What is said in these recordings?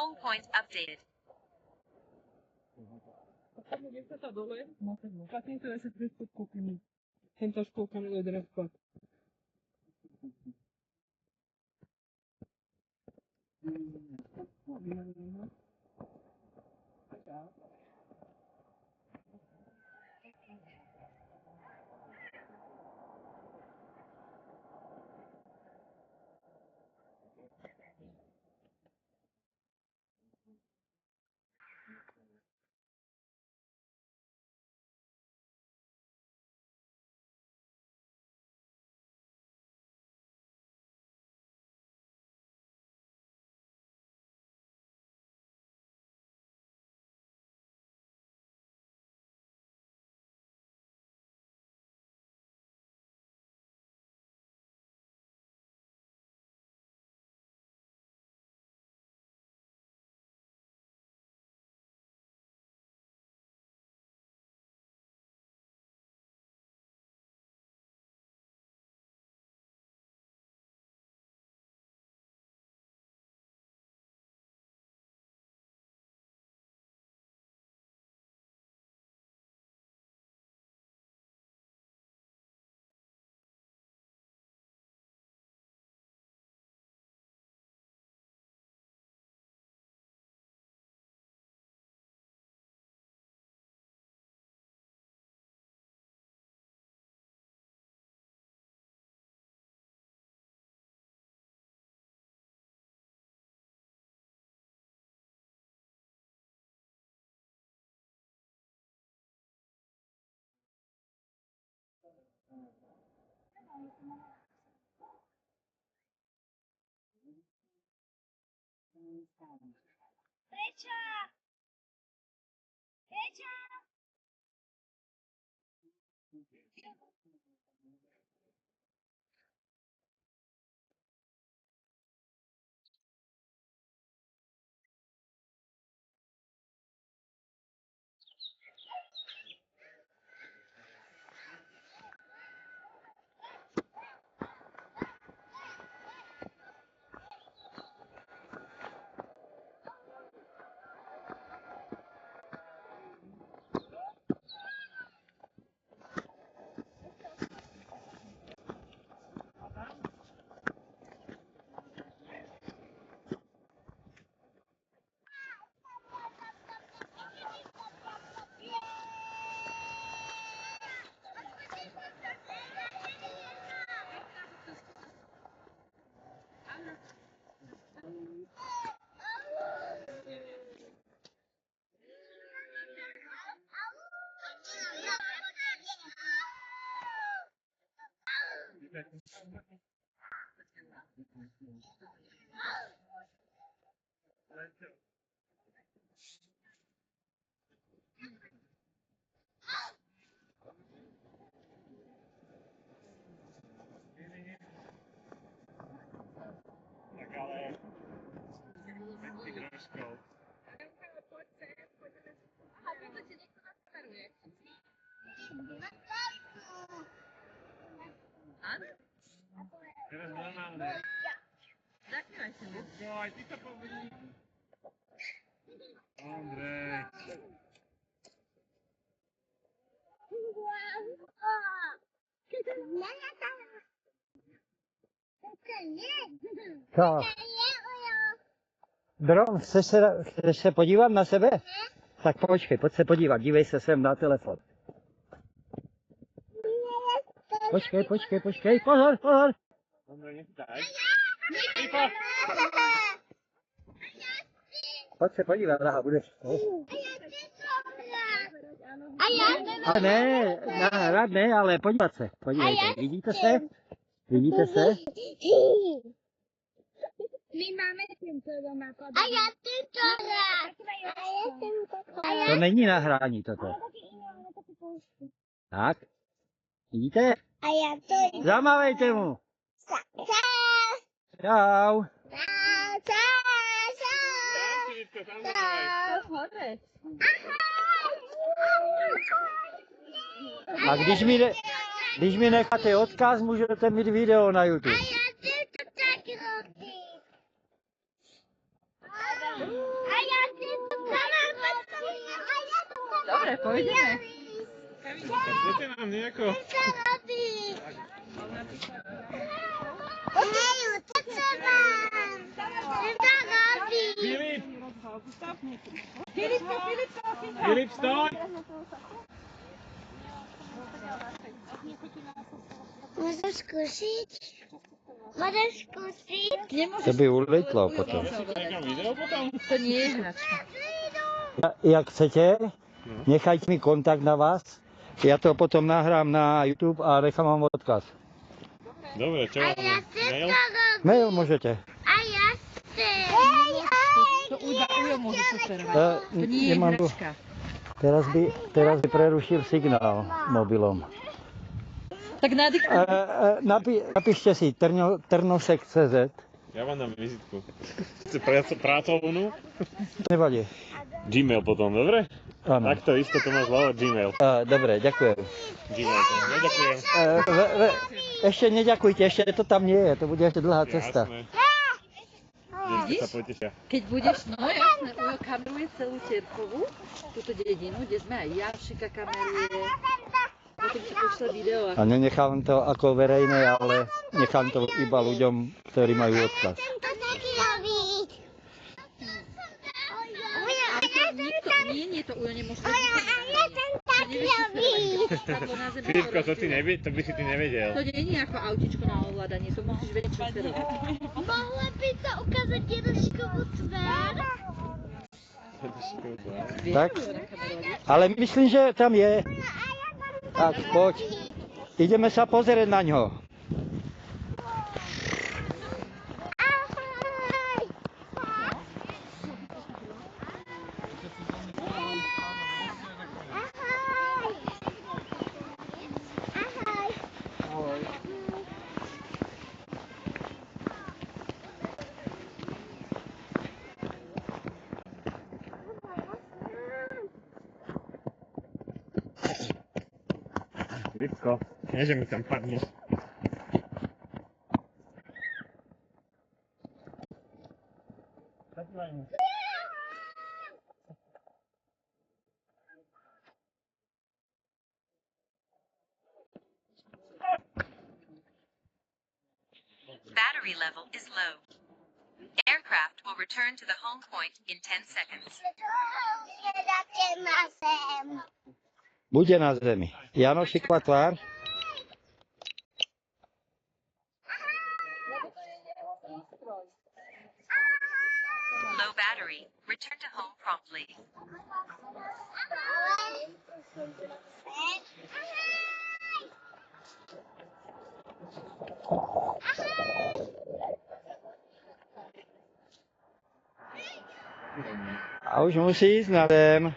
Home point updated. Kde sa dole? A týmto ja sa trošku kúpim. Tento škúkaný drevko. Prečo? Prečo? Tak ale ty troškou. Aha, toto ti niekto nasmeruje. Áno? Teraz normálne. Zakývaj sa. No, aj ty to povedz. Ondrej. Co? Dron, chceš se podívat na sebe? Tak počkej, pojď se podívat, dívej se sem na telefon. Počkej, pozor. Ondrej, nechytaj. Pojď se podívat, draha, budeš. A Ne, nahrát ne, ale podívat se. Podívejte, vidíte se? My máme tento doma. A já tento rád. To není nahrání toto. Tak, vidíte? A já to Zamávejte mu. Čau. A když mi necháte odkaz, můžete mít video na YouTube. A já ty to taky robím. Dobre, pôjdeme. Poďte nám nejako. Co robí? Hej, co třeba? Co robí? Filip! Filipko, Filip, stoj! Můžu zkusit? Můžu zkusit? To by uletlo potom. Nekam video potom? To nie je hračka. Jak chcete, nechajte mi kontakt na vás. Ja to potom nahrám na YouTube a nechám vám odkaz. Dobre, čo A vám já si mail? to robí. Mail môžete. A já si. Hej, To Ujo môže posterovať. E, To nie je nemám tu. hračka. Teraz by prerušil signál mobilom. Tak nadiktuj. Napíšte si trnosek.cz. Ja vám dám vizitku. Chce pracovnú? Nevadí. Gmail potom, dobre? Áno. Takto isto to máš zľavo Gmail. Dobre, ďakujem. Gmail to. Ja ďakujem. Ešte neďakujte, ešte to tam nie je, to bude ešte dlhá cesta. Jasné. Deti sa potešia. Keď budeš, no jasné, Ujo kameruje celú Tierkovú, túto dedinu, kde sme aj Jašika kameruje. Potom ti pošle video. A nenechám to ako verejné, ale nechám to iba ľuďom, ktorí majú odkaz. to taky robí. Nie, to Ujo nemôže. Filipko, to by si ty nevedel. To nie je ako autičko na ovládanie, to musíš vedieť, čo chce robiť. Mohla by to ukázať Jedoškovu tvár? Tak? Ale myslím, že tam je. Tak, poď. Ideme sa pozrieť na ňo. Ahoj. Ahoj. Ahoj. Filipko, nie že mi tam padne. Battery level is low. Aircraft will return to the home point in 10 seconds. Bude na zemi. Janošiková tvár. Low battery. Return to home promptly. A už musí ísť na zem.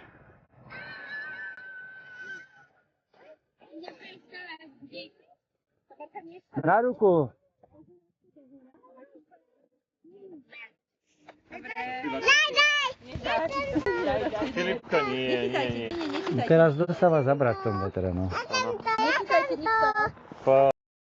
Na ruku. Filipko, nie. Teraz dostáva zabrať tomu veteránu. Nechytajte nikto. Po